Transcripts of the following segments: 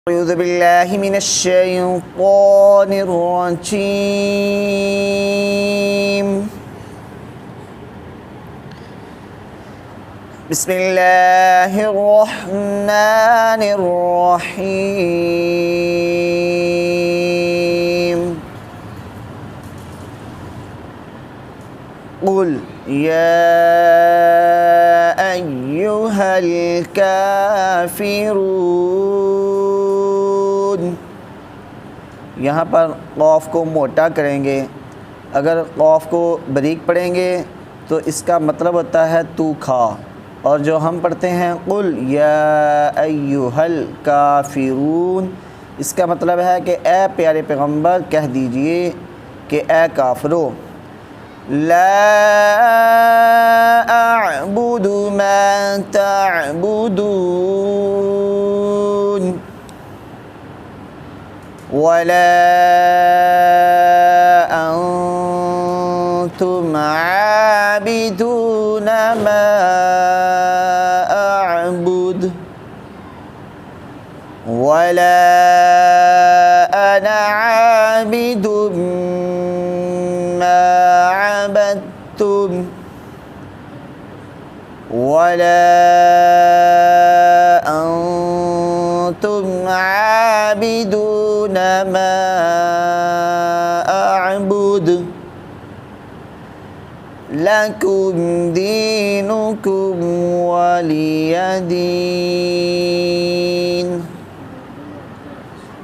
أعوذ بالله من الشيطان الرجيم بسم الله الرحمن الرحيم قل يا أيها الكافرون। यहाँ पर क़ाफ़ को मोटा करेंगे। अगर क़ाफ़ को बारीक पढ़ेंगे तो इसका मतलब होता है तू खा। और जो हम पढ़ते हैं कुल या अय्युहल काफ़िरून, इसका मतलब है कि ए प्यारे पैगम्बर कह दीजिए कि ए काफ़िरो, ला अअबुदु मा तअबुदून वला अंतुम आबिदून मा अअबुद वला अना आबिदुम मा अबदतुम वला अंतुम आबिदून मा अअबुद लकुम दीनुकुम वलियदीन।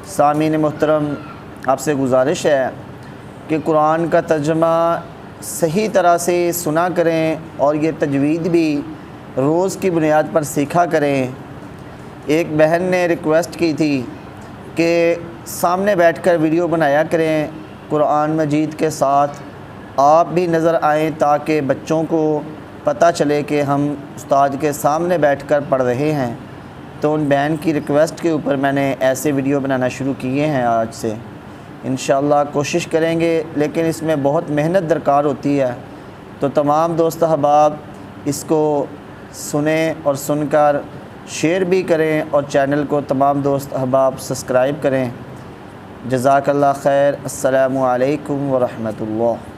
सामीन मोहतरम, आपसे गुजारिश है कि कुरान का तर्जुमा सही तरह से सुना करें और ये तजवीद भी रोज़ की बुनियाद पर सीखा करें। एक बहन ने रिक्वेस्ट की थी कि सामने बैठकर वीडियो बनाया करें कुरान मजीद के साथ, आप भी नज़र आएँ ताकि बच्चों को पता चले कि हम उस्ताद के सामने बैठकर पढ़ रहे हैं। तो उन बहन की रिक्वेस्ट के ऊपर मैंने ऐसे वीडियो बनाना शुरू किए हैं। आज से इंशाअल्लाह कोशिश करेंगे, लेकिन इसमें बहुत मेहनत दरकार होती है। तो तमाम दोस्त अहबाब इसको सुने और सुनकर शेयर भी करें और चैनल को तमाम दोस्त अहबाब सब्सक्राइब करें। जज़ाकल्लाह खैर। अस्सलामु अलैकुम व रहमतुल्लाह।